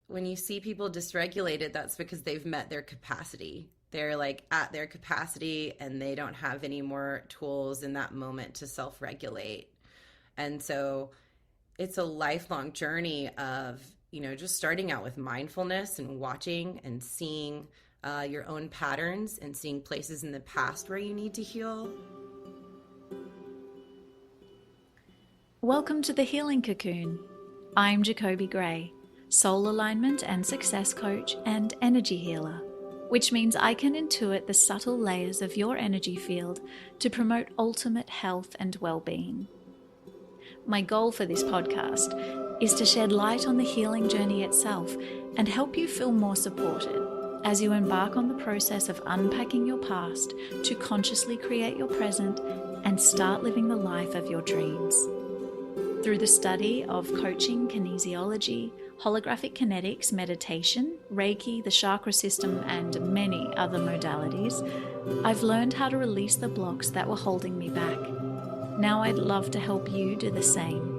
when you see people dysregulated, that's because they've met their capacity. They're like at their capacity and they don't have any more tools in that moment to self regulate. And so it's a lifelong journey of, just starting out with mindfulness and watching and seeing your own patterns and seeing places in the past where you need to heal. Welcome to the Healing Cocoon. I'm Jacoby Gray, soul alignment and success coach and energy healer, which means I can intuit the subtle layers of your energy field to promote ultimate health and well-being. My goal for this podcast is to shed light on the healing journey itself and help you feel more supported as you embark on the process of unpacking your past to consciously create your present and start living the life of your dreams. Through the study of coaching, kinesiology, holographic kinetics, meditation, Reiki, the chakra system, and many other modalities, I've learned how to release the blocks that were holding me back. Now I'd love to help you do the same.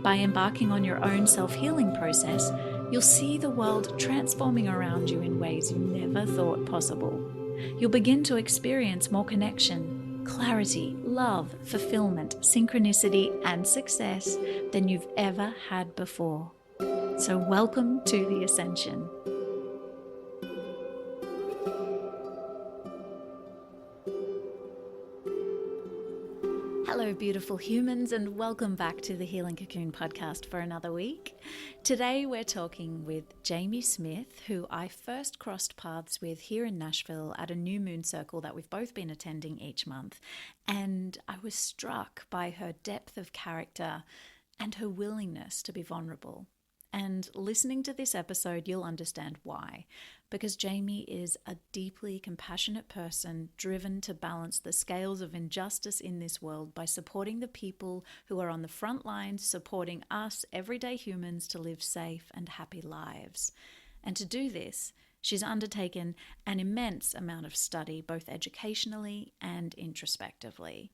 By embarking on your own self-healing process, you'll see the world transforming around you in ways you never thought possible. You'll begin to experience more connection, clarity, love, fulfillment, synchronicity, and success than you've ever had before. So welcome to the Ascension. Hello, beautiful humans, and welcome back to the Healing Cocoon podcast for another week. Today we're talking with Jamie Smith, who I first crossed paths with here in Nashville at a new moon circle that we've both been attending each month. And I was struck by her depth of character and her willingness to be vulnerable. And listening to this episode, you'll understand why. Because Jamie is a deeply compassionate person driven to balance the scales of injustice in this world by supporting the people who are on the front lines, supporting us, everyday humans, to live safe and happy lives. And to do this, she's undertaken an immense amount of study, both educationally and introspectively.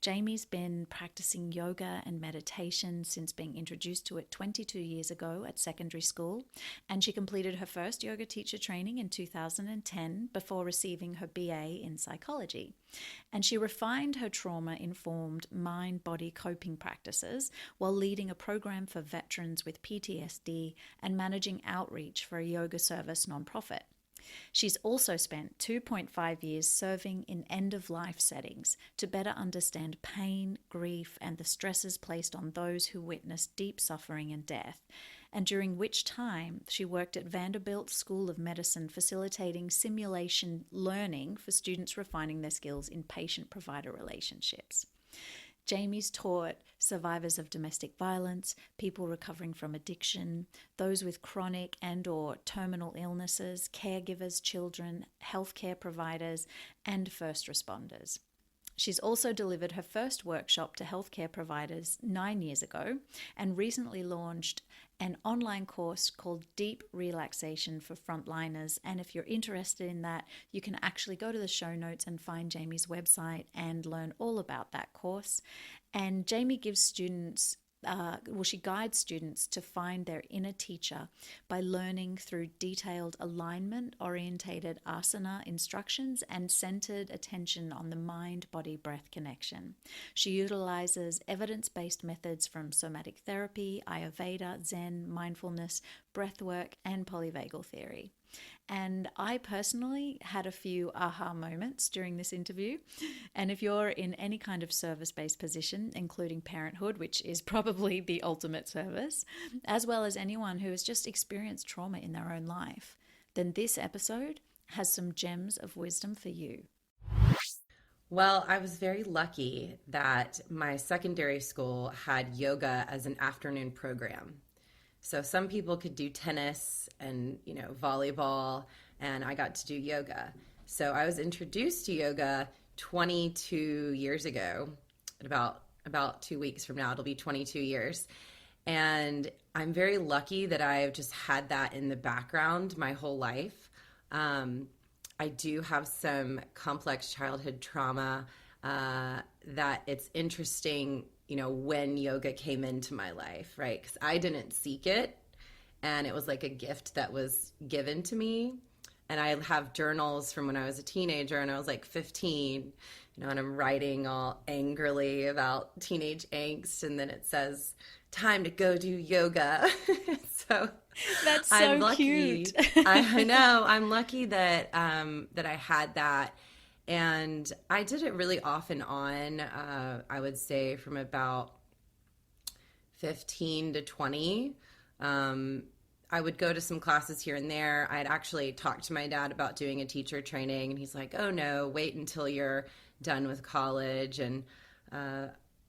Jamie's been practicing yoga and meditation since being introduced to it 22 years ago at secondary school, and she completed her first yoga teacher training in 2010 before receiving her BA in psychology. And she refined her trauma-informed mind-body coping practices while leading a program for veterans with PTSD and managing outreach for a yoga service nonprofit. She's also spent 2.5 years serving in end-of-life settings to better understand pain, grief, and the stresses placed on those who witness deep suffering and death, and during which time she worked at Vanderbilt School of Medicine facilitating simulation learning for students refining their skills in patient-provider relationships. Jamie's taught survivors of domestic violence, people recovering from addiction, those with chronic and/or terminal illnesses, caregivers, children, healthcare providers, and first responders. She's also delivered her first workshop to healthcare providers 9 years ago and recently launched an online course called Deep Relaxation for Frontliners. And if you're interested in that, you can actually go to the show notes and find Jamie's website and learn all about that course. And Jamie gives students she guides students to find their inner teacher by learning through detailed alignment-orientated asana instructions and centered attention on the mind-body-breath connection. She utilizes evidence-based methods from somatic therapy, Ayurveda, Zen, mindfulness, breathwork, and polyvagal theory. And I personally had a few aha moments during this interview. And if you're in any kind of service-based position, including parenthood, which is probably the ultimate service, as well as anyone who has just experienced trauma in their own life, then this episode has some gems of wisdom for you. Well, I was very lucky that my secondary school had yoga as an afternoon program. So some people could do tennis and, volleyball, and I got to do yoga. So I was introduced to yoga 22 years ago. About 2 weeks from now, it'll be 22 years. And I'm very lucky that I've just had that in the background my whole life. I do have some complex childhood trauma that it's interesting, when yoga came into my life, right? Because I didn't seek it. and it was like a gift that was given to me. And I have journals from when I was a teenager and I was like 15, and I'm writing all angrily about teenage angst. And then it says, time to go do yoga. So That's so I'm lucky. cute. I know. I'm lucky that that I had that. And I did it really off and on, I would say from about 15 to 20. I would go to some classes here and there. I had actually talked to my dad about doing a teacher training, and he's like, oh no, wait until you're done with college. And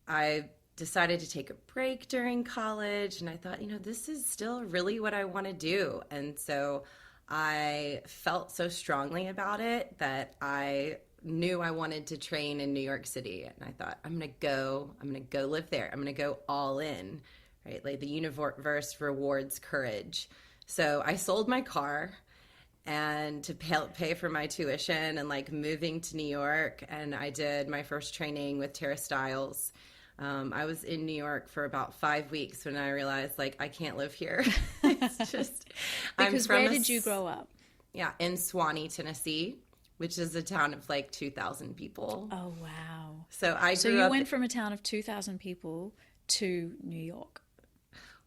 I decided to take a break during college, and I thought, this is still really what I want to do. And so I felt so strongly about it that I knew I wanted to train in New York City. And I thought, I'm going to go live there. I'm going to go all in, right? Like the universe rewards courage. So I sold my car and to pay for my tuition and like moving to New York. And I did my first training with Tara Stiles. I was in New York for about 5 weeks when I realized like I can't live here. It's just Because where did you grow up? Yeah, in Sewanee, Tennessee, which is a town of like 2,000 people. Oh, wow. So So you went from a town of 2,000 people to New York.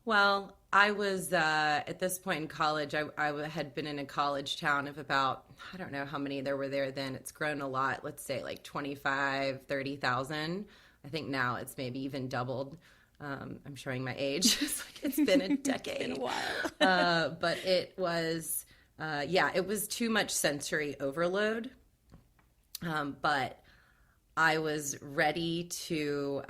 Well, I was at this point in college, I had been in a college town of about, I don't know how many there were there then. It's grown a lot. Let's say like 25, 30,000. I think now it's maybe even doubled. I'm showing my age. It's been a decade. It's been a while. But it was, it was too much sensory overload. But I was ready to,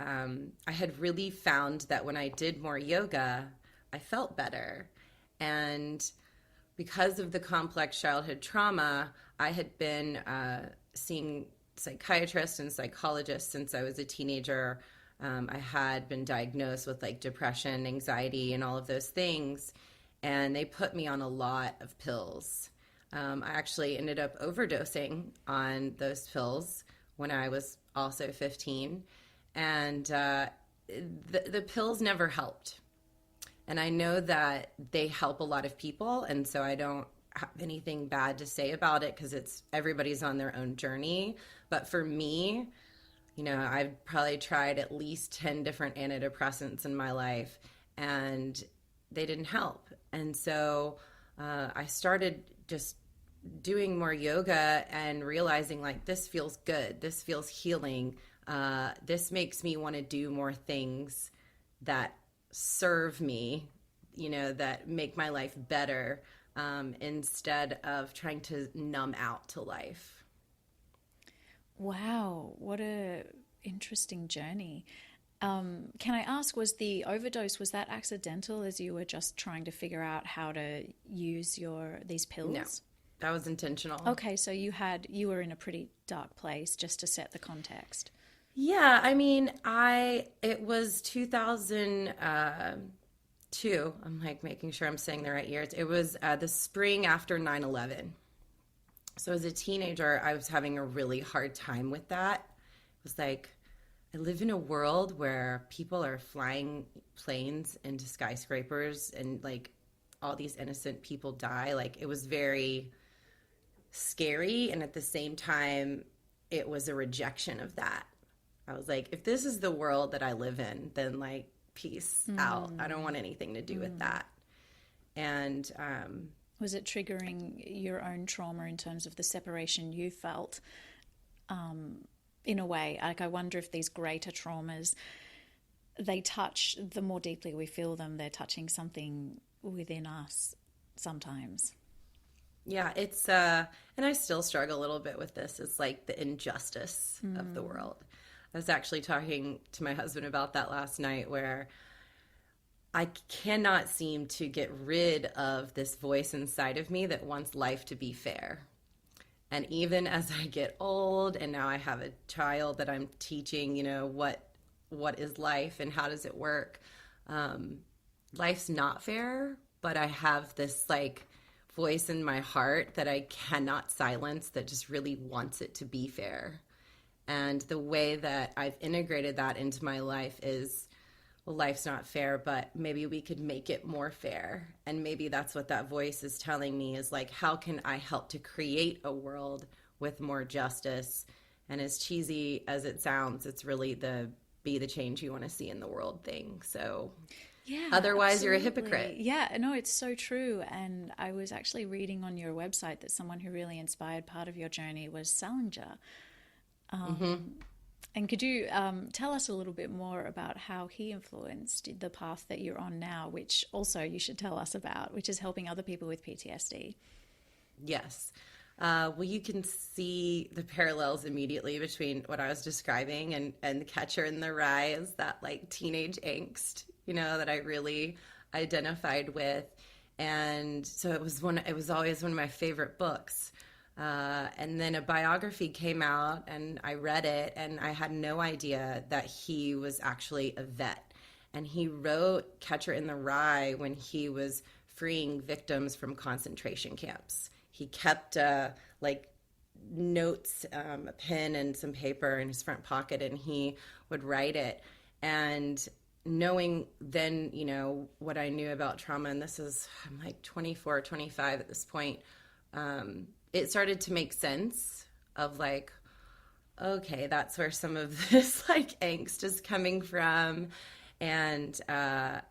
I had really found that when I did more yoga, I felt better. And because of the complex childhood trauma, I had been seeing psychiatrists and psychologists since I was a teenager. I had been diagnosed with like depression, anxiety, and all of those things. And they put me on a lot of pills. I actually ended up overdosing on those pills when I was also 15. And the pills never helped. And I know that they help a lot of people. And so I don't have anything bad to say about it because everybody's on their own journey. But for me, I've probably tried at least 10 different antidepressants in my life, and they didn't help. And so I started just doing more yoga and realizing like this feels good. This feels healing. This makes me want to do more things that serve me, that make my life better instead of trying to numb out to life. Wow, what a interesting journey. Can I ask, was the overdose, was that accidental as you were just trying to figure out how to use these pills? No, that was intentional. Okay, so you were in a pretty dark place, just to set the context. Yeah, I mean, it was 2002. I'm like making sure I'm saying the right years. It was the spring after 9/11. So as a teenager, I was having a really hard time with that. It was like, I live in a world where people are flying planes into skyscrapers and like all these innocent people die. Like it was very scary. And at the same time, it was a rejection of that. I was like, if this is the world that I live in, then like peace out. I don't want anything to do with that. And, was it triggering your own trauma in terms of the separation you felt in a way? Like I wonder if these greater traumas, they touch, the more deeply we feel them, they're touching something within us sometimes. Yeah, it's, and I still struggle a little bit with this. It's like the injustice of the world. I was actually talking to my husband about that last night where I cannot seem to get rid of this voice inside of me that wants life to be fair. And even as I get old and now I have a child that I'm teaching, what is life and how does it work? Life's not fair, but I have this like voice in my heart that I cannot silence that just really wants it to be fair. And the way that I've integrated that into my life is, well, life's not fair, but maybe we could make it more fair. And maybe that's what that voice is telling me, is like, how can I help to create a world with more justice? And as cheesy as it sounds, it's really the be the change you want to see in the world thing. So Yeah, otherwise, absolutely. you're a hypocrite. Yeah, no, it's so true. And I was actually reading on your website that someone who really inspired part of your journey was Salinger. And could you tell us a little bit more about how he influenced the path that you're on now, which also you should tell us about, which is helping other people with PTSD? Yes. Well, you can see the parallels immediately between what I was describing and Catcher in the Rye, is that like teenage angst, that I really identified with. And so it was always one of my favorite books. And then a biography came out and I read it, and I had no idea that he was actually a vet. And he wrote Catcher in the Rye when he was freeing victims from concentration camps. He kept notes, a pen and some paper in his front pocket, and he would write it. And knowing then, what I knew about trauma, and I'm like 24, 25 at this point, it started to make sense of like, okay, that's where some of this like angst is coming from. And I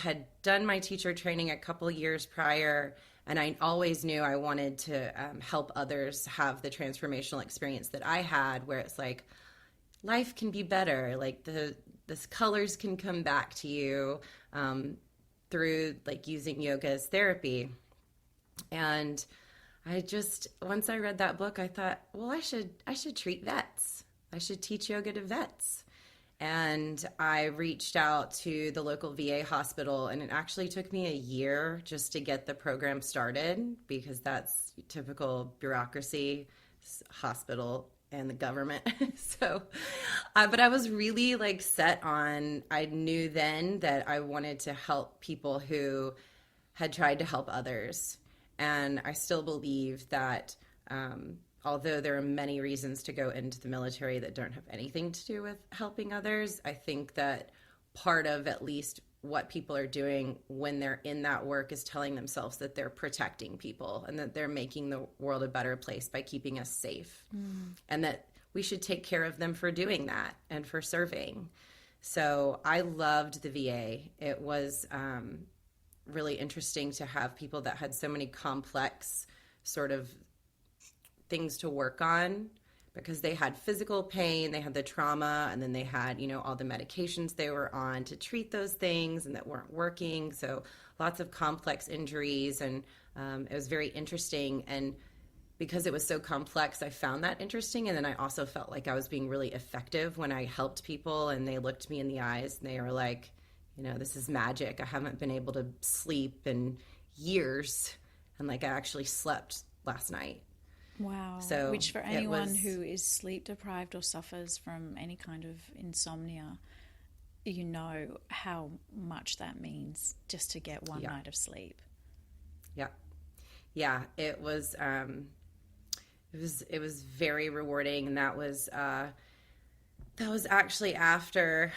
had done my teacher training a couple years prior, and I always knew I wanted to help others have the transformational experience that I had, where it's like, life can be better. Like the colors can come back to you through like using yoga as therapy. And once I read that book, I thought, well, I should treat vets. I should teach yoga to vets. And I reached out to the local VA hospital, and it actually took me a year just to get the program started, because that's typical bureaucracy, hospital and the government. But I was really like set on, I knew then that I wanted to help people who had tried to help others. And I still believe that although there are many reasons to go into the military that don't have anything to do with helping others, I think that part of at least what people are doing when they're in that work is telling themselves that they're protecting people and that they're making the world a better place by keeping us safe. And that we should take care of them for doing that and for serving. So I loved the VA. It was really interesting to have people that had so many complex sort of things to work on, because they had physical pain, they had the trauma, and then they had, all the medications they were on to treat those things and that weren't working. So lots of complex injuries, and it was very interesting. And because it was so complex, I found that interesting. And then I also felt like I was being really effective when I helped people and they looked me in the eyes and they were like, this is magic. I haven't been able to sleep in years. And like, I actually slept last night. Wow. So which for anyone who is sleep deprived or suffers from any kind of insomnia, you know how much that means just to get one night of sleep. Yeah. Yeah. It was very rewarding. And that was actually after,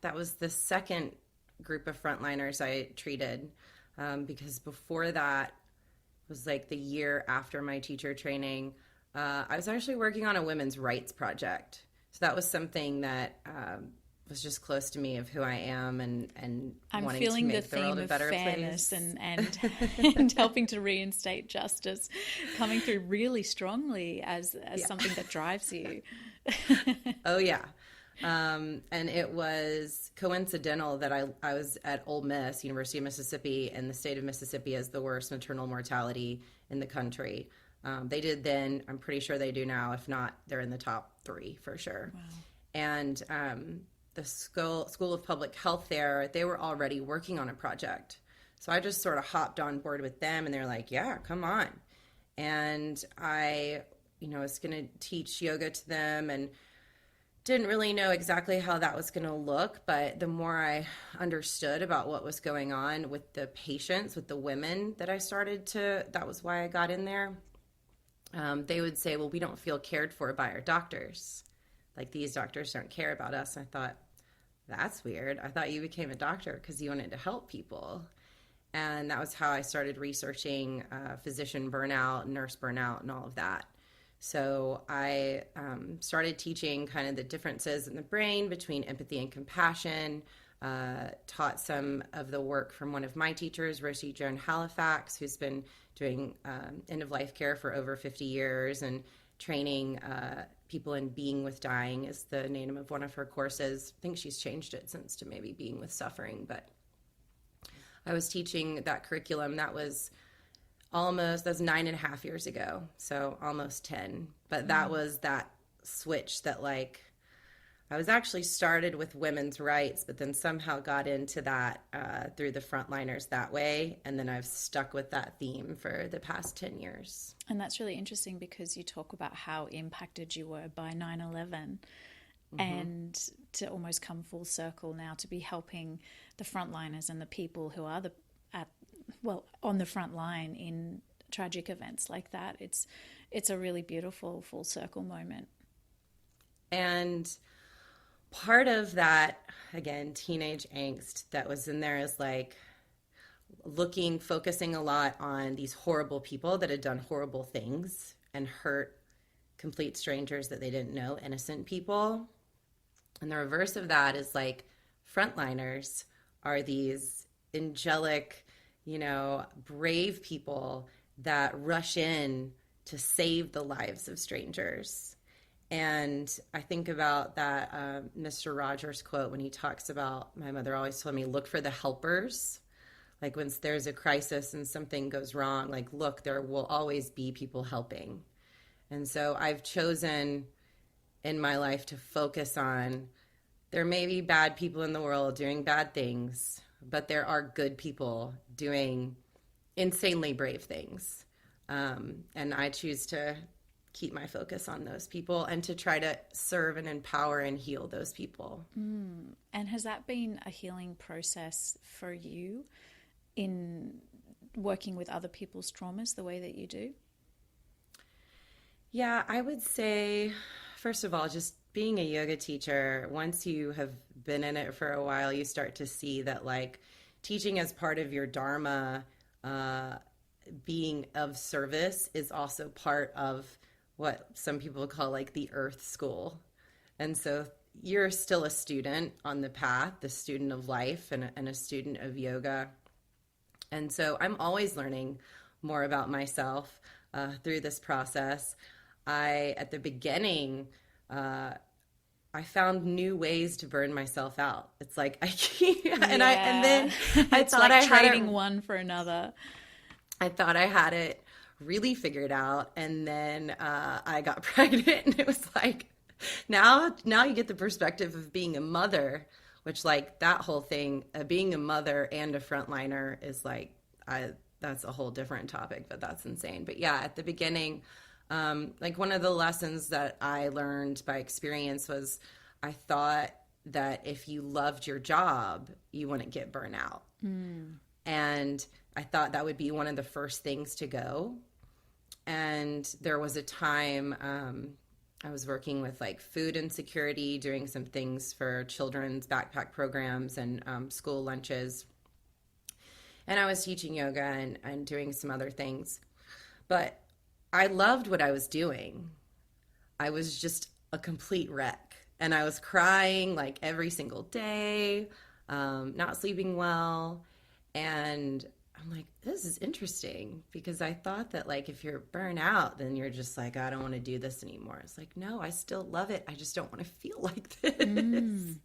that was the second group of frontliners I treated, because before that was like the year after my teacher training. I was actually working on a women's rights project. So that was something that was just close to me, of who I am and I'm wanting feeling to make the world a better fairness place. and helping to reinstate justice coming through really strongly as something that drives you. Oh, yeah. And it was coincidental that I was at Ole Miss, University of Mississippi, and the state of Mississippi has the worst maternal mortality in the country. They did then, I'm pretty sure they do now. If not, they're in the top 3 for sure. Wow. And the School of Public Health there, they were already working on a project. So I just sort of hopped on board with them, and they're like, yeah, come on. And I, was going to teach yoga to them, and didn't really know exactly how that was going to look, but the more I understood about what was going on with the patients, with the women that that was why I got in there. They would say, well, we don't feel cared for by our doctors. Like, these doctors don't care about us. And I thought, that's weird. I thought you became a doctor because you wanted to help people. And that was how I started researching physician burnout, nurse burnout, and all of that. So I started teaching kind of the differences in the brain between empathy and compassion, taught some of the work from one of my teachers, Rosie Joan Halifax, who's been doing end-of-life care for over 50 years, and training people in being with dying is the name of one of her courses. I think she's changed it since to maybe being with suffering, but I was teaching that curriculum. That's 9.5 years ago, so almost 10. But that was that switch that, like, I was actually started with women's rights, but then somehow got into that through the Frontliners that way. And then I've stuck with that theme for the past 10 years. And that's really interesting because you talk about how impacted you were by 9/11, and to almost come full circle now to be helping the frontliners and the people who are on the front line in tragic events like that. It's a really beautiful full circle moment. And part of that, again, teenage angst that was in there is like focusing a lot on these horrible people that had done horrible things and hurt complete strangers that they didn't know, innocent people. And the reverse of that is like frontliners are these angelic, brave people that rush in to save the lives of strangers. And I think about that Mr. Rogers quote when he talks about, my mother always told me, look for the helpers. Like when there's a crisis and something goes wrong, like, look, there will always be people helping. And so I've chosen in my life to focus on, there may be bad people in the world doing bad things, but there are good people doing insanely brave things. And I choose to keep my focus on those people and to try to serve and empower and heal those people. And has that been a healing process for you in working with other people's traumas the way that you do? Yeah, I would say, first of all, just being a yoga teacher, once you have been in it for a while, you start to see that, like, teaching as part of your dharma, being of service is also part of what some people call like the earth school. And so you're still a student on the path, the student of life and a student of yoga. And so I'm always learning more about myself through this process. At the beginning, I found new ways to burn myself out. It's like and then I it's thought like I had trading one for another. I thought I had it really figured out, and then I got pregnant, and it was like now you get the perspective of being a mother, which, like, that whole thing, being a mother and a frontliner is like that's a whole different topic, but that's insane. But yeah, at the beginning. Like one of the lessons that I learned by experience was I thought that if you loved your job, you wouldn't get burnout. And I thought that would be one of the first things to go. And there was a time I was working with like food insecurity, doing some things for children's backpack programs and school lunches. And I was teaching yoga and doing some other things. But I loved what I was doing. I was just a complete wreck. And I was crying like every single day, not sleeping well. And I'm like, this is interesting, because I thought that, like, if you're burnt out, then you're just like, I don't want to do this anymore. It's like, no, I still love it. I just don't want to feel like this.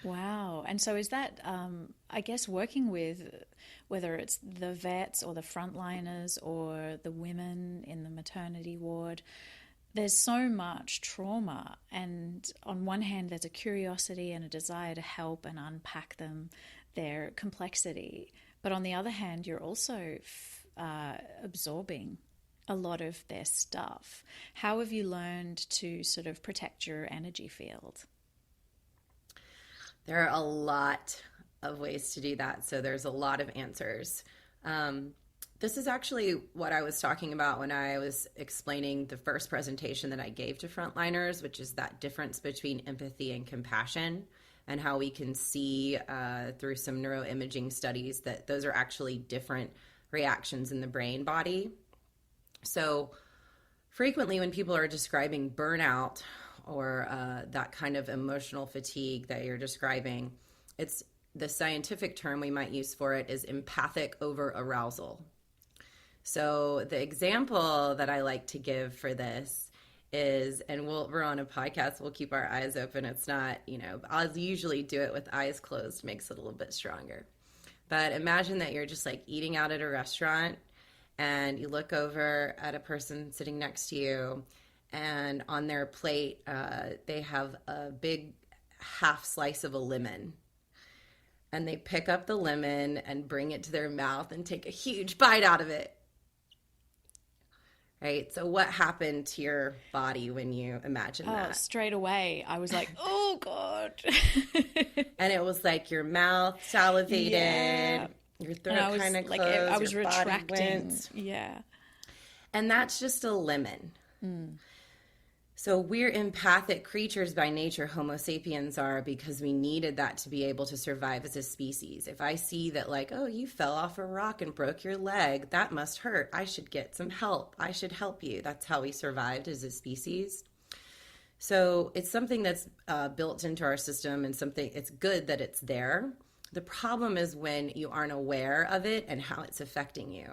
Wow. And so is that, I guess, working with, whether it's the vets or the frontliners or the women in the maternity ward, there's so much trauma. And on one hand, there's a curiosity and a desire to help and unpack their complexity. But on the other hand, you're also absorbing a lot of their stuff. How have you learned to sort of protect your energy field? There are a lot of ways to do that. So there's a lot of answers. This is actually what I was talking about when I was explaining the first presentation that I gave to frontliners, which is that difference between empathy and compassion. and how we can see through some neuroimaging studies that those are actually different reactions in the brain body. So frequently when people are describing burnout or that kind of emotional fatigue that you're describing, it's the scientific term we might use for it is empathic over arousal. So the example that I like to give for this is, and we're on a podcast, we'll keep our eyes open. It's not, I'll usually do it with eyes closed, makes it a little bit stronger. But imagine that you're just like eating out at a restaurant and you look over at a person sitting next to you, and on their plate, they have a big half slice of a lemon. And they pick up the lemon and bring it to their mouth and take a huge bite out of it. Right? So what happened to your body when you imagine that? Straight away, I was like, oh, God. And it was like your mouth salivated, your throat kind of closed, I was your retracting. body went. Yeah. And that's just a lemon. So we're empathic creatures by nature, Homo sapiens are, because we needed that to be able to survive as a species. If I see that like, oh, you fell off a rock and broke your leg, that must hurt. I should get some help. I should help you. That's how we survived as a species. So it's something that's built into our system, and something, it's good that it's there. The problem is when you aren't aware of it and how it's affecting you.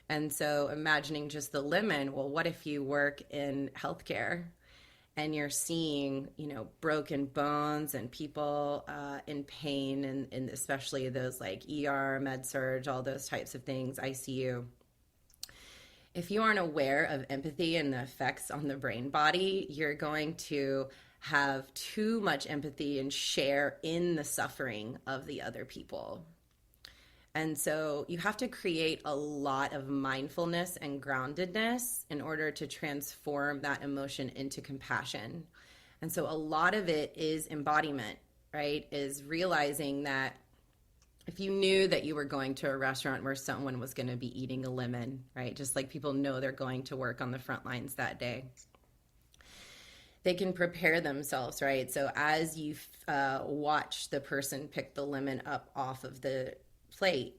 And so imagining just the lemon, well, what if you work in healthcare and you're seeing, broken bones and people in pain, and especially those like ER, med surg, all those types of things, ICU. If you aren't aware of empathy and the effects on the brain body, you're going to have too much empathy and share in the suffering of the other people. And so you have to create a lot of mindfulness and groundedness in order to transform that emotion into compassion. And so a lot of it is embodiment, right? Is realizing that if you knew that you were going to a restaurant where someone was going to be eating a lemon, right? Just like people know they're going to work on the front lines that day, they can prepare themselves, right? So as you watch the person pick the lemon up off of the plate,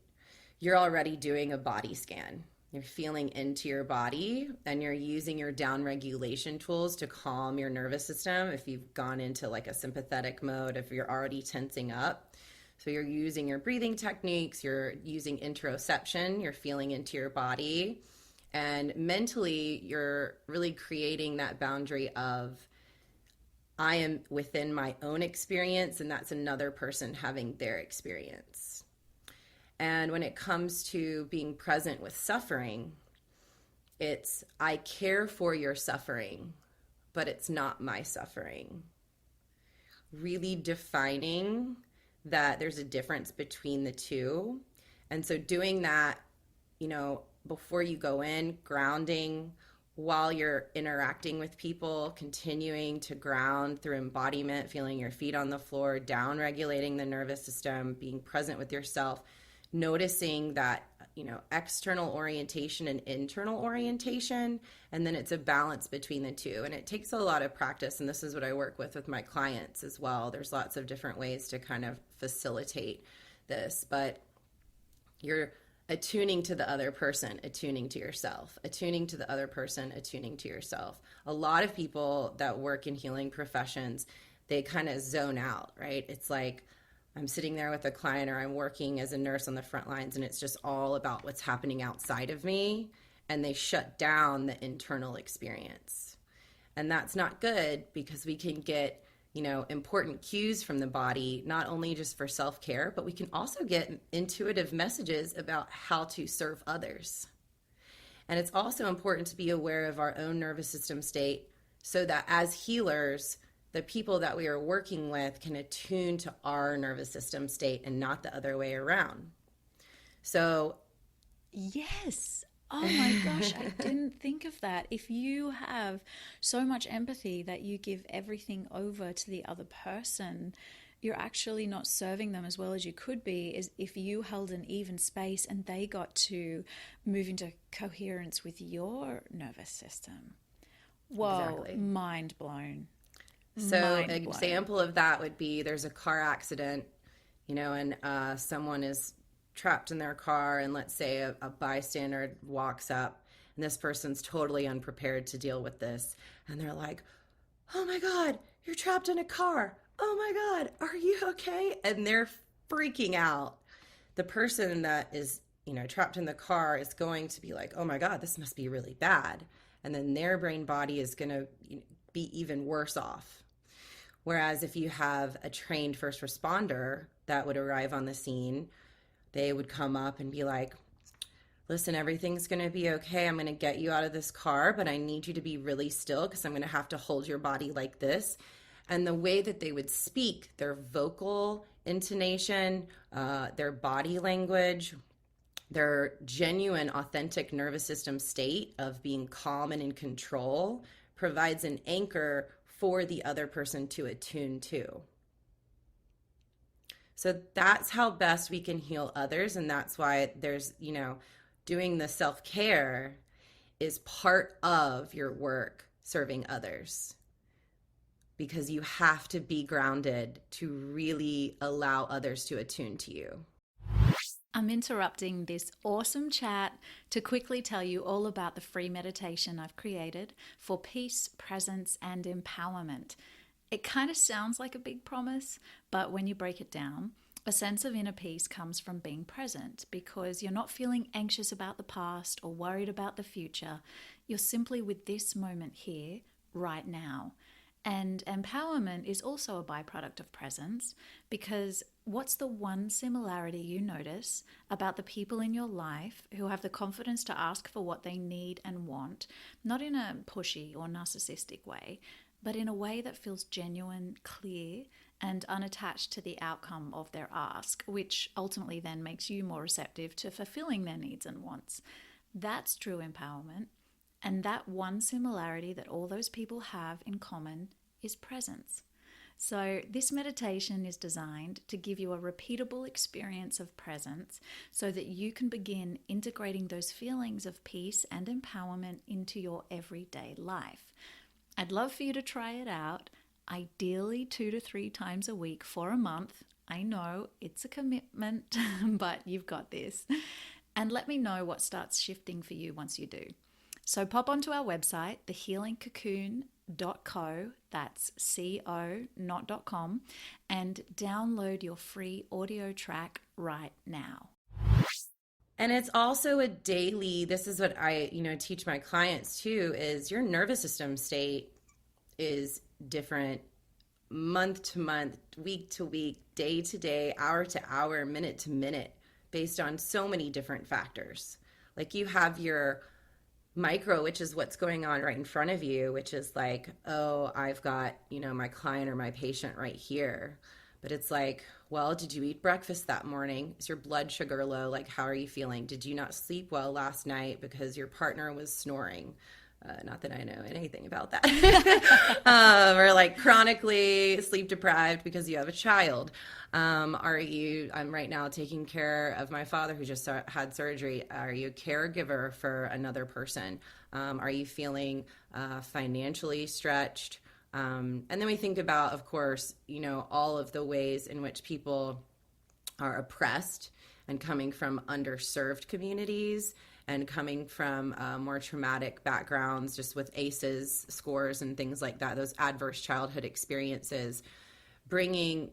you're already doing a body scan. You're feeling into your body, and you're using your down regulation tools to calm your nervous system if you've gone into like a sympathetic mode, if you're already tensing up. So you're using your breathing techniques, you're using interoception, you're feeling into your body, and mentally you're really creating that boundary of I am within my own experience, and that's another person having their experience. And when it comes to being present with suffering, it's I care for your suffering, but it's not my suffering. Really defining that there's a difference between the two. And so doing that, before you go in, grounding while you're interacting with people, continuing to ground through embodiment, feeling your feet on the floor, down regulating the nervous system, being present with yourself, noticing that, external orientation and internal orientation, and then it's a balance between the two. And it takes a lot of practice, and this is what I work with my clients as well. There's lots of different ways to kind of facilitate this, but you're attuning to the other person, attuning to yourself, attuning to the other person, attuning to yourself. A lot of people that work in healing professions, they kind of zone out, right? It's like, I'm sitting there with a client, or I'm working as a nurse on the front lines, and it's just all about what's happening outside of me, and they shut down the internal experience. And that's not good, because we can get, important cues from the body, not only just for self-care, but we can also get intuitive messages about how to serve others. And it's also important to be aware of our own nervous system state, so that as healers, the people that we are working with can attune to our nervous system state and not the other way around. So, yes. Oh my gosh, I didn't think of that. If you have so much empathy that you give everything over to the other person, you're actually not serving them as well as you could be, as if you held an even space and they got to move into coherence with your nervous system. Whoa, exactly. Mind blown. So, Mind blown. example of that would be there's a car accident, and someone is trapped in their car, and let's say a bystander walks up, and this person's totally unprepared to deal with this, and they're like, "Oh my God, you're trapped in a car. Oh my God, are you okay?" And they're freaking out. The person that is, trapped in the car is going to be like, "Oh my God, this must be really bad." And then their brain body is going to be even worse off. Whereas if you have a trained first responder that would arrive on the scene, they would come up and be like, "Listen, everything's going to be okay. I'm going to get you out of this car, but I need you to be really still because I'm going to have to hold your body like this." And the way that they would speak, their vocal intonation, their body language, their genuine, authentic nervous system state of being calm and in control provides an anchor for the other person to attune to. So that's how best we can heal others. And that's why there's, doing the self-care is part of your work serving others, because you have to be grounded to really allow others to attune to you. I'm interrupting this awesome chat to quickly tell you all about the free meditation I've created for peace, presence, and empowerment. It kind of sounds like a big promise, but when you break it down, a sense of inner peace comes from being present because you're not feeling anxious about the past or worried about the future. You're simply with this moment here, right now. And empowerment is also a byproduct of presence, because what's the one similarity you notice about the people in your life who have the confidence to ask for what they need and want, not in a pushy or narcissistic way, but in a way that feels genuine, clear, and unattached to the outcome of their ask, which ultimately then makes you more receptive to fulfilling their needs and wants. That's true empowerment. And that one similarity that all those people have in common is presence. So this meditation is designed to give you a repeatable experience of presence so that you can begin integrating those feelings of peace and empowerment into your everyday life. I'd love for you to try it out, ideally 2 to 3 times a week for a month. I know it's a commitment, but you've got this. And let me know what starts shifting for you once you do. So pop onto our website, thehealingcocoon.co, that's C-O, not .com, and download your free audio track right now. And it's also a daily, this is what I, teach my clients too, is your nervous system state is different month to month, week to week, day to day, hour to hour, minute to minute, based on so many different factors. Like you have your micro, which is what's going on right in front of you, which is like, oh, I've got, my client or my patient right here. But it's like, well, did you eat breakfast that morning? Is your blood sugar low? Like, how are you feeling? Did you not sleep well last night because your partner was snoring? Not that I know anything about that. Or like chronically sleep deprived because you have a child. I'm right now taking care of my father who just had surgery. Are you a caregiver for another person? Are you feeling financially stretched? And then we think about, of course, all of the ways in which people are oppressed and coming from underserved communities and coming from more traumatic backgrounds, just with ACEs scores and things like that, those adverse childhood experiences, bringing,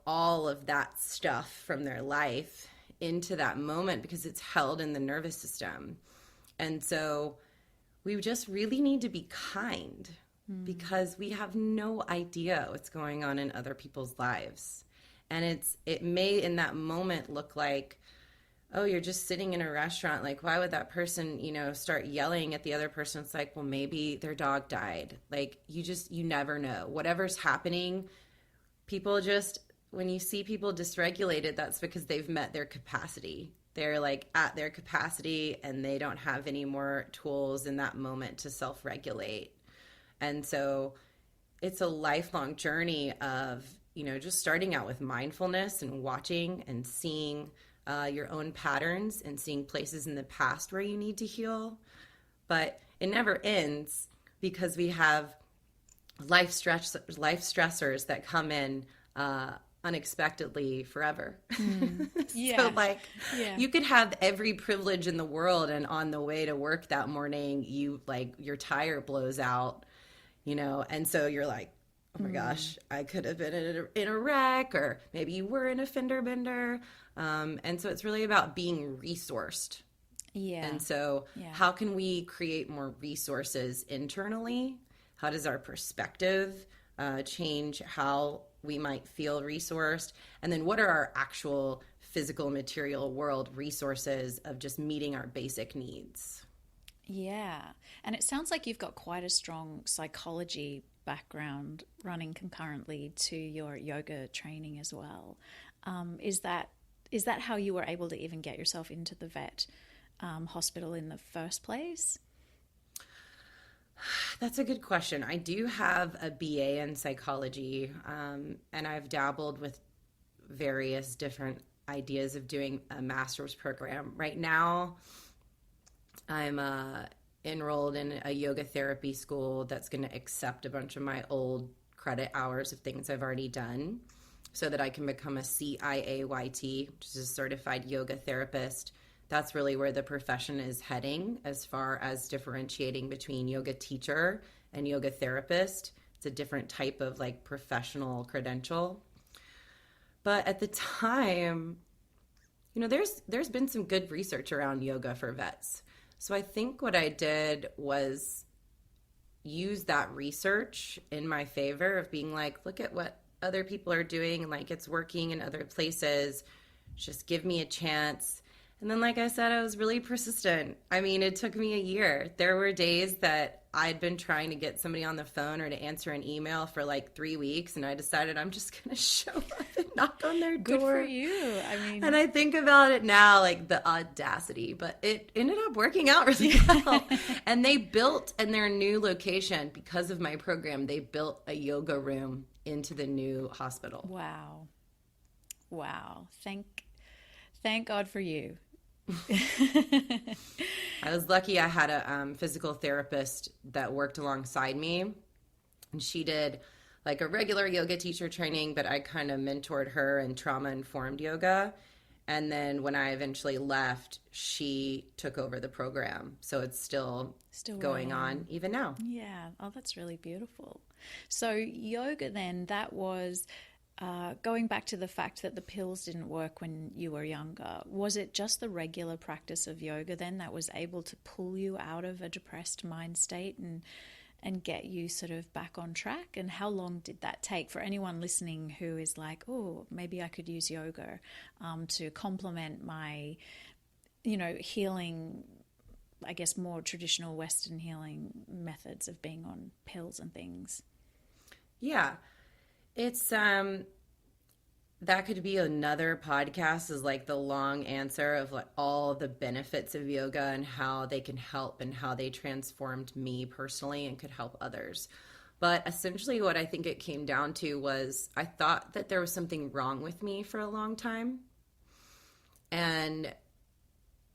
all of that stuff from their life into that moment because it's held in the nervous system. And so we just really need to be kind because we have no idea what's going on in other people's lives. And it may in that moment look like, oh, you're just sitting in a restaurant. Like, why would that person, start yelling at the other person? It's like, well, maybe their dog died. Like, you never know. Whatever's happening, when you see people dysregulated, that's because they've met their capacity. They're like at their capacity and they don't have any more tools in that moment to self-regulate. And so it's a lifelong journey of, just starting out with mindfulness and watching and seeing your own patterns and seeing places in the past where you need to heal. But it never ends because we have life stressors that come in unexpectedly forever. Yeah. So like Yeah. you could have every privilege in the world, and on the way to work that morning, you like your tire blows out, and so you're like, oh my gosh, I could have been in a wreck, or maybe you were in a fender bender. And so it's really about being resourced. Yeah. And so Yeah. how can we create more resources internally? How does our perspective change how we might feel resourced? And then what are our actual physical material world resources of just meeting our basic needs? Yeah. And it sounds like you've got quite a strong psychology background running concurrently to your yoga training as well. Is that how you were able to even get yourself into the vet hospital in the first place? That's a good question. I do have a BA in psychology, and I've dabbled with various different ideas of doing a master's program. Right now, I'm enrolled in a yoga therapy school that's going to accept a bunch of my old credit hours of things I've already done so that I can become a CIAYT, which is a certified yoga therapist. That's really where the profession is heading as far as differentiating between yoga teacher and yoga therapist. It's a different type of like professional credential. But at the time, there's been some good research around yoga for vets. So I think what I did was use that research in my favor of being like, look at what other people are doing, and like it's working in other places. Just give me a chance. And then, like I said, I was really persistent. I mean, it took me a year. There were days that I'd been trying to get somebody on the phone or to answer an email for like 3 weeks, and I decided I'm just going to show up and knock on their door. Good for you. I mean, and I think about it now, like the audacity, but it ended up working out really well. And they built in their new location, because of my program, they built a yoga room into the new hospital. wow. Wow. Thank God for you. I was lucky I had a physical therapist that worked alongside me, and she did like a regular yoga teacher training, but I kind of mentored her in trauma-informed yoga. And then when I eventually left, she took over the program. So it's still going on even now. Yeah. Oh, that's really beautiful. So yoga then, that was going back to the fact that the pills didn't work when you were younger. Was it just the regular practice of yoga then that was able to pull you out of a depressed mind state and get you sort of back on track? And how long did that take for anyone listening who is like, oh, maybe I could use yoga to complement my, healing, I guess more traditional Western healing methods of being on pills and things? Yeah. It's that could be another podcast, is like the long answer of like all the benefits of yoga and how they can help and how they transformed me personally and could help others. But essentially what I think it came down to was I thought that there was something wrong with me for a long time. And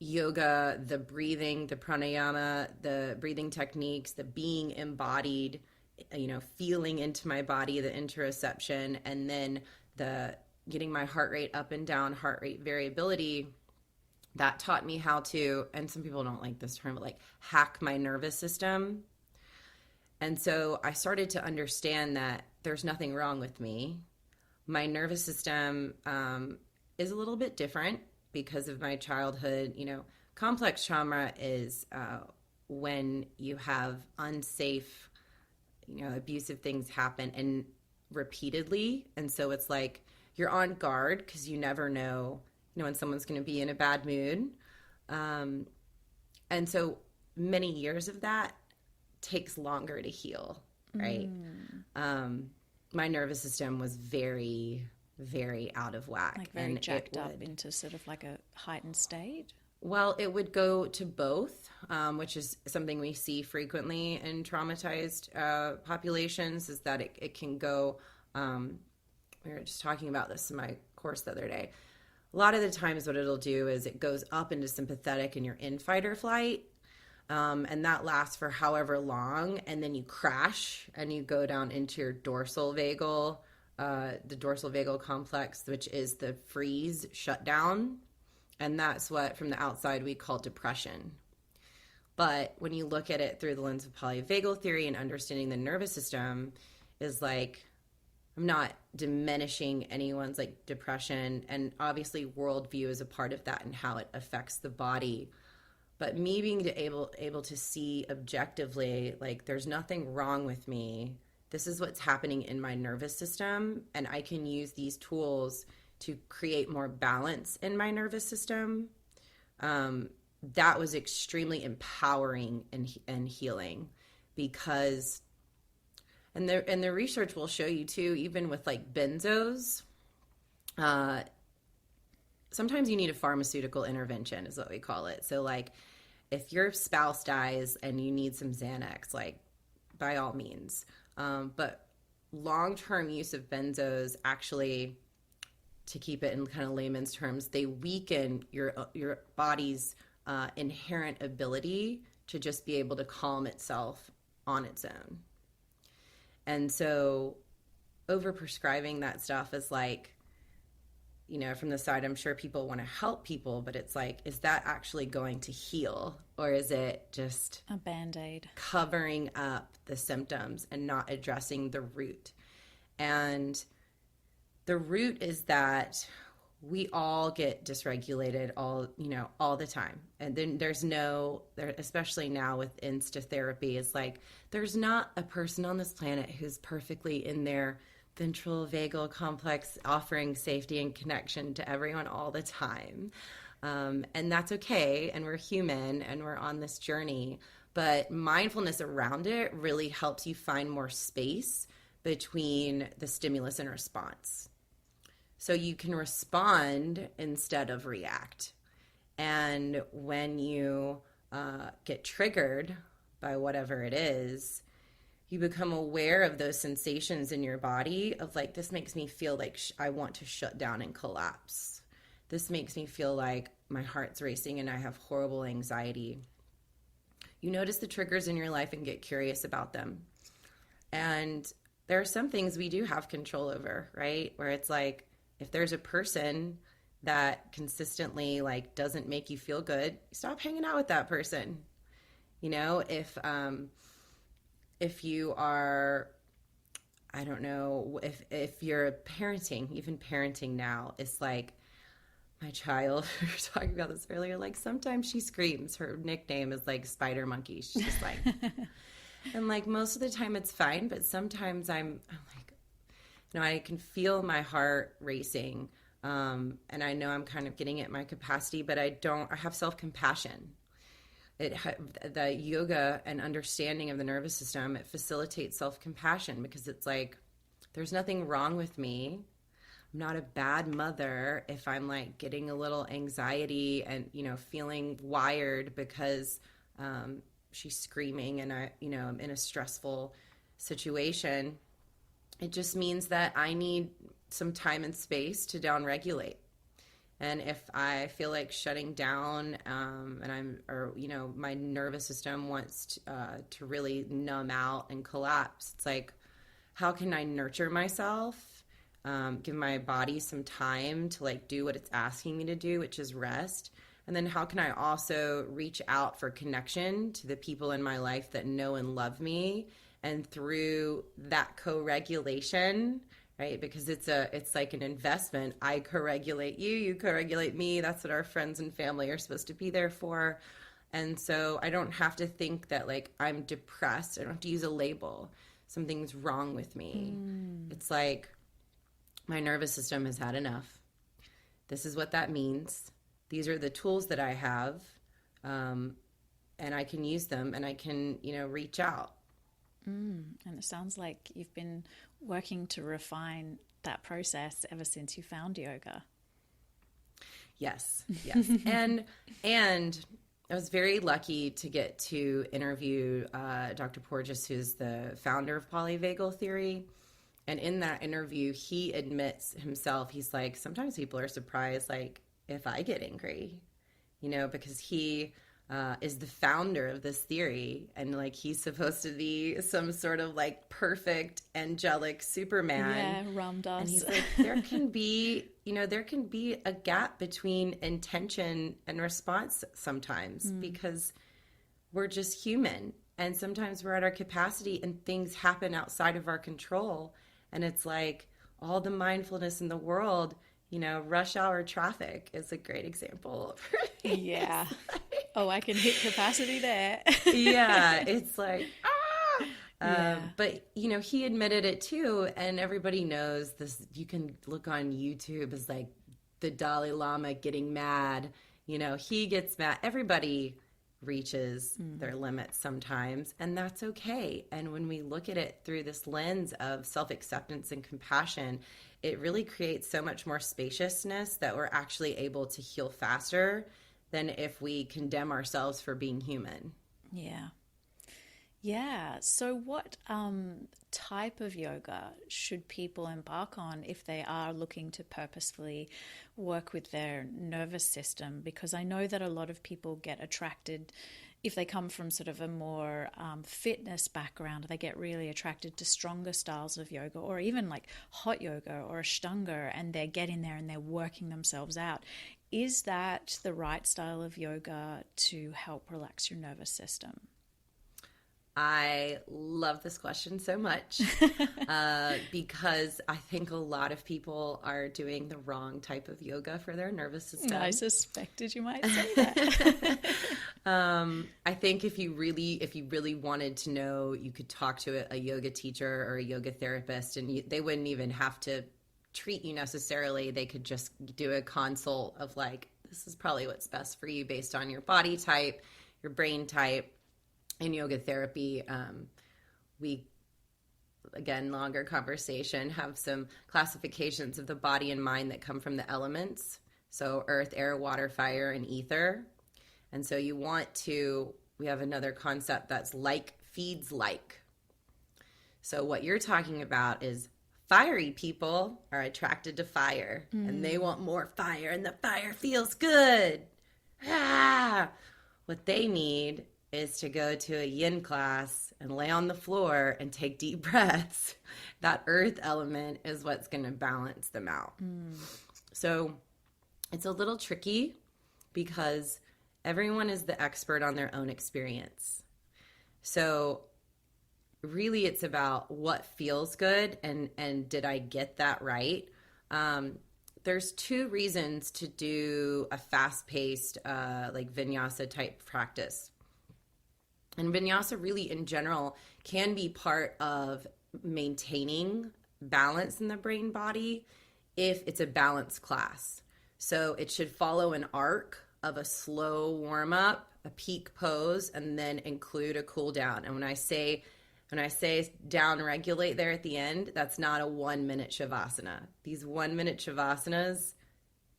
yoga, the breathing, the pranayama, the breathing techniques, the being embodied, feeling into my body, the interoception, and then the getting my heart rate up and down, heart rate variability, that taught me how to, and some people don't like this term, but like hack my nervous system. And so I started to understand that there's nothing wrong with me. My nervous system is a little bit different because of my childhood. Complex trauma is when you have unsafe, abusive things happen and repeatedly. And so it's like you're on guard because you never know, when someone's going to be in a bad mood. And so many years of that takes longer to heal, right? My nervous system was very, very out of whack. Like very jacked up into sort of like a heightened state? Well, it would go to both, which is something we see frequently in traumatized populations, is that it can go, we were just talking about this in my course the other day. A lot of the times what it'll do is it goes up into sympathetic and you're in fight or flight. And that lasts for however long, and then you crash and you go down into your dorsal vagal, the dorsal vagal complex, which is the freeze shutdown. And that's what from the outside we call depression. But when you look at it through the lens of polyvagal theory and understanding the nervous system, is like, I'm not diminishing anyone's like depression, and obviously worldview is a part of that and how it affects the body. But me being able to see objectively, like, there's nothing wrong with me. This is what's happening in my nervous system, and I can use these tools to create more balance in my nervous system. That was extremely empowering and healing, because and the research will show you too, even with like benzos, sometimes you need a pharmaceutical intervention is what we call it. So like if your spouse dies and you need some Xanax, like by all means. But long-term use of benzos actually, to keep it in kind of layman's terms, they weaken your body's inherent ability to just be able to calm itself on its own. And so overprescribing that stuff is like, you know, from the side, I'm sure people want to help people, but it's like, is that actually going to heal? Or is it just a Band-Aid covering up the symptoms and not addressing the root? And the root is that we all get dysregulated all the time. And then especially now with Insta therapy, it's like, there's not a person on this planet who's perfectly in their ventral vagal complex offering safety and connection to everyone all the time. And that's okay. And we're human and we're on this journey. But mindfulness around it really helps you find more space between the stimulus and response. So you can respond instead of react. And when you get triggered by whatever it is, you become aware of those sensations in your body of like, this makes me feel like I want to shut down and collapse. This makes me feel like my heart's racing and I have horrible anxiety. You notice the triggers in your life and get curious about them. And there are some things we do have control over, right? Where it's like, if there's a person that consistently like doesn't make you feel good, stop hanging out with that person. You know, if you are, I don't know, if you're parenting, even parenting now, it's like my child, we were talking about this earlier, like sometimes she screams. Her nickname is like Spider Monkey. She's just like, and like most of the time it's fine, but sometimes I'm like, you know, I can feel my heart racing. And I know I'm kind of getting at my capacity, but I have self-compassion. The yoga and understanding of the nervous system, it facilitates self-compassion because it's like, there's nothing wrong with me. I'm not a bad mother if I'm like getting a little anxiety and, you know, feeling wired because she's screaming and I'm in a stressful situation. It just means that I need some time and space to downregulate. And if I feel like shutting down my nervous system wants to really numb out and collapse, it's like, how can I nurture myself, give my body some time to like do what it's asking me to do, which is rest? And then how can I also reach out for connection to the people in my life that know and love me? And through that co-regulation, right? Because it's like an investment. I co-regulate you, you co-regulate me. That's what our friends and family are supposed to be there for. And so I don't have to think that like I'm depressed. I don't have to use a label. Something's wrong with me. It's like my nervous system has had enough. This is what that means. These are the tools that I have, and I can use them and I can, reach out. And it sounds like you've been working to refine that process ever since you found yoga. Yes. and I was very lucky to get to interview Dr. Porges, who's the founder of polyvagal theory. And in that interview, he admits himself, he's like, sometimes people are surprised, like, if I get angry, because he is the founder of this theory, and like he's supposed to be some sort of like perfect angelic Superman. Yeah, Ram Dass. And he's like, there can be, there can be a gap between intention and response sometimes because we're just human, and sometimes we're at our capacity and things happen outside of our control, and it's like all the mindfulness in the world. Rush hour traffic is a great example. Yeah. Oh, I can hit capacity there. Yeah, it's like, Yeah. but, he admitted it too, and everybody knows this. You can look on YouTube as like the Dalai Lama getting mad. He gets mad. Everybody reaches their limits sometimes, and that's okay. And when we look at it through this lens of self-acceptance and compassion, it really creates so much more spaciousness that we're actually able to heal faster than if we condemn ourselves for being human. Yeah. Yeah. So what type of yoga should people embark on if they are looking to purposefully work with their nervous system? Because I know that a lot of people get attracted, if they come from sort of a more fitness background, they get really attracted to stronger styles of yoga, or even like hot yoga or Ashtanga, and they're getting there and they're working themselves out. Is that the right style of yoga to help relax your nervous system? I love this question so much because I think a lot of people are doing the wrong type of yoga for their nervous system. I suspected you might say that. I think if you really wanted to know, you could talk to a yoga teacher or a yoga therapist, and they wouldn't even have to treat you necessarily. They could just do a consult of like, this is probably what's best for you based on your body type, your brain type. In yoga therapy, we, again, longer conversation, have some classifications of the body and mind that come from the elements. So earth, air, water, fire, and ether. And so we have another concept that's like feeds like. So what you're talking about is fiery people are attracted to fire, and they want more fire, and the fire feels good. What they need is to go to a yin class and lay on the floor and take deep breaths. That earth element is what's going to balance them out. So it's a little tricky because everyone is the expert on their own experience. So really it's about what feels good and did I get that right? There's two reasons to do a fast-paced like vinyasa type practice. And vinyasa really in general can be part of maintaining balance in the brain body if it's a balanced class. So it should follow an arc of a slow warm up, a peak pose, and then include a cool down. And when I say down regulate there at the end, that's not a 1 minute shavasana. These 1 minute shavasanas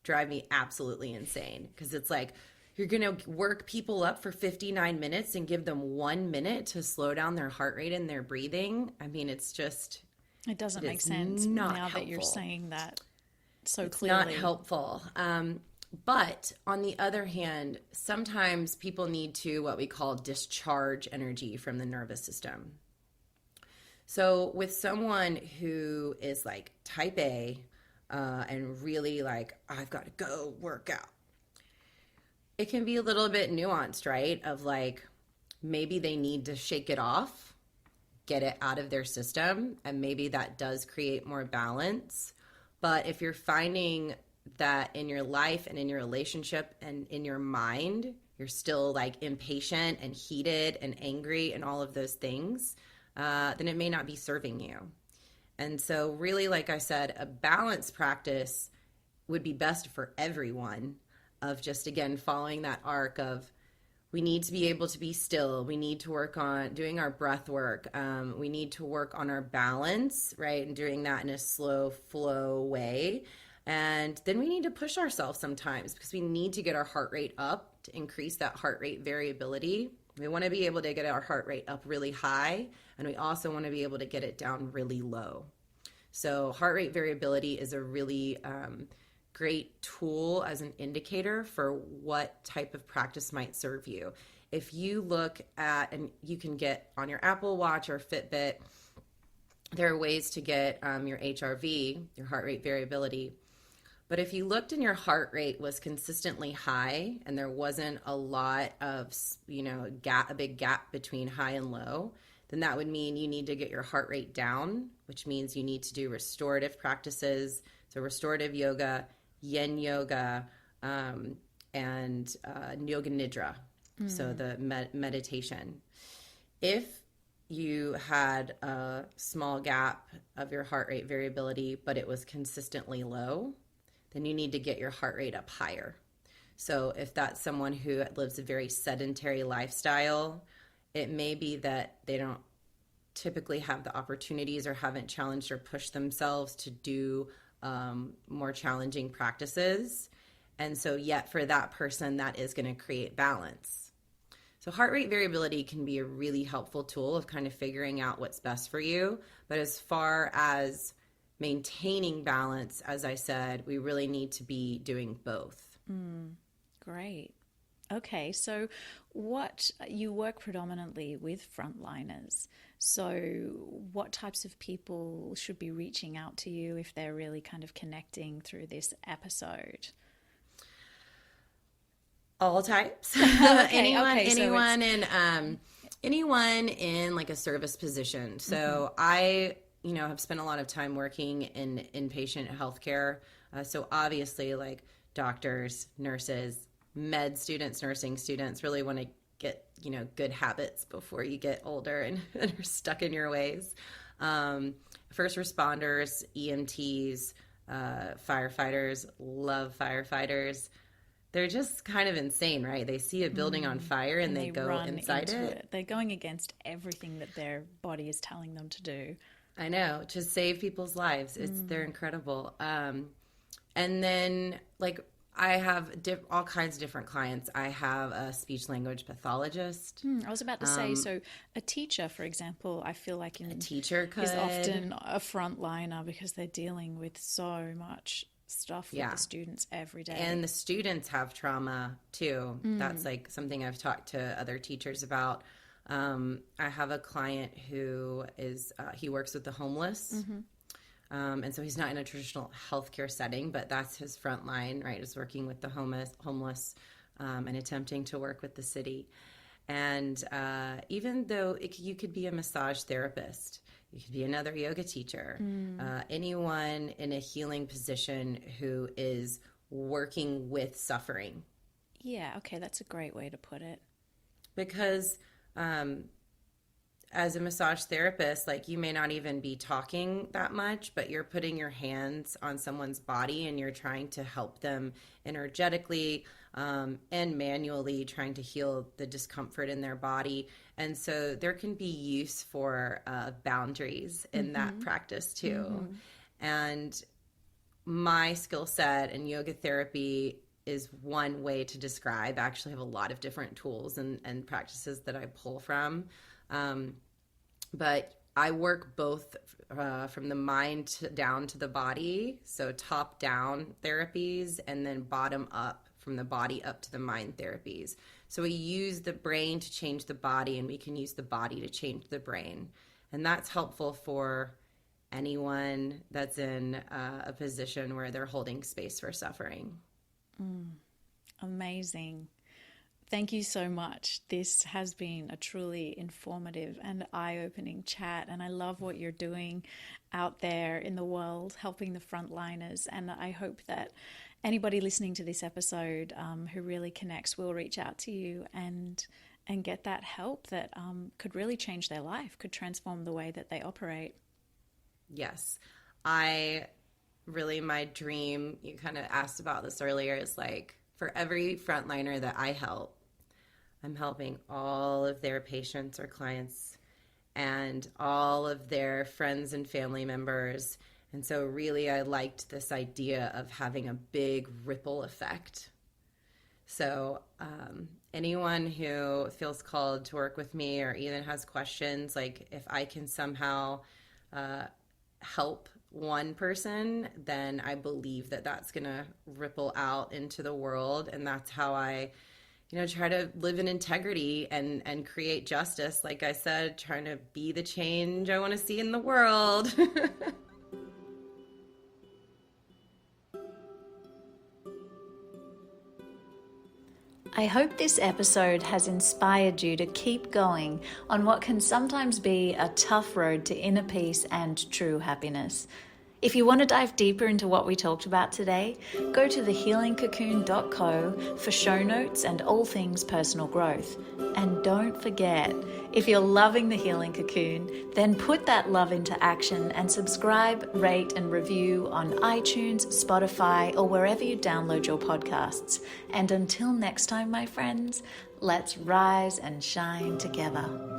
drive me absolutely insane because it's like, you're going to work people up for 59 minutes and give them 1 minute to slow down their heart rate and their breathing. I mean, it doesn't make sense now helpful. That you're saying that so clearly. It's not helpful. But on the other hand, sometimes people need to what we call discharge energy from the nervous system. So with someone who is like type A and really like, I've got to go work out, it can be a little bit nuanced, right? Of like, maybe they need to shake it off, get it out of their system, and maybe that does create more balance. But if you're finding that in your life and in your relationship and in your mind, you're still like impatient and heated and angry and all of those things, then it may not be serving you. And so really, like I said, a balance practice would be best for everyone, of just, again, following that arc of we need to be able to be still. We need to work on doing our breath work. We need to work on our balance, right? And doing that in a slow flow way. And then we need to push ourselves sometimes because we need to get our heart rate up to increase that heart rate variability. We want to be able to get our heart rate up really high, and we also want to be able to get it down really low. So heart rate variability is a really great tool as an indicator for what type of practice might serve you. If you look at, and you can get on your Apple Watch or Fitbit, there are ways to get your HRV, your heart rate variability. But if you looked and your heart rate was consistently high and there wasn't a lot of, a big gap between high and low, then that would mean you need to get your heart rate down, which means you need to do restorative practices. So restorative yoga, yin yoga, and yoga nidra. So the meditation. If you had a small gap of your heart rate variability, but it was consistently low, then you need to get your heart rate up higher. So if that's someone who lives a very sedentary lifestyle, it may be that they don't typically have the opportunities or haven't challenged or pushed themselves to do more challenging practices. And so yet for that person, that is going to create balance. So heart rate variability can be a really helpful tool of kind of figuring out what's best for you. But as far as maintaining balance, as I said, we really need to be doing both. Great. Okay, so you work predominantly with frontliners. So what types of people should be reaching out to you if they're really kind of connecting through this episode? All types. Okay, anyone in like a service position. So I have spent a lot of time working in inpatient healthcare. So obviously, like doctors, nurses, med students, nursing students really want to get, good habits before you get older and are stuck in your ways. First responders, EMTs, firefighters, love firefighters. They're just kind of insane, right? They see a building on fire and they go inside it. They're going against everything that their body is telling them to do. I know, to save people's lives. They're incredible. And then, like, I have all kinds of different clients. I have a speech language pathologist. I was about to say, so a teacher, for example, I feel like a teacher is often a frontliner because they're dealing with so much stuff with the students every day. And the students have trauma too. That's like something I've talked to other teachers about. I have a client who is, he works with the homeless. And so he's not in a traditional healthcare setting, but that's his front line, right? Is working with the homeless and attempting to work with the city. And even though you could be a massage therapist, you could be another yoga teacher, anyone in a healing position who is working with suffering. Yeah, okay, that's a great way to put it. Because as a massage therapist, like you may not even be talking that much, but you're putting your hands on someone's body and you're trying to help them energetically and manually trying to heal the discomfort in their body. And so there can be use for boundaries in that practice too. And my skill set in yoga therapy is one way to describe. I actually have a lot of different tools and practices that I pull from. But I work both from the mind down to the body, so top down therapies, and then bottom up from the body up to the mind therapies. So we use the brain to change the body, and we can use the body to change the brain. And that's helpful for anyone that's in a position where they're holding space for suffering. Amazing. Thank you so much. This has been a truly informative and eye-opening chat, and I love what you're doing out there in the world, helping the frontliners. And I hope that anybody listening to this episode who really connects will reach out to you and get that help that could really change their life, could transform the way that they operate. Yes. My dream, you kind of asked about this earlier, is like for every frontliner that I help, I'm helping all of their patients or clients and all of their friends and family members. And so really I liked this idea of having a big ripple effect. So anyone who feels called to work with me or even has questions, like if I can somehow help one person, then I believe that that's going to ripple out into the world. And that's how I, try to live in integrity and create justice. Like I said, trying to be the change I want to see in the world. I hope this episode has inspired you to keep going on what can sometimes be a tough road to inner peace and true happiness. If you want to dive deeper into what we talked about today, go to thehealingcocoon.co for show notes and all things personal growth. And don't forget, if you're loving The Healing Cocoon, then put that love into action and subscribe, rate and review on iTunes, Spotify, or wherever you download your podcasts. And until next time, my friends, let's rise and shine together.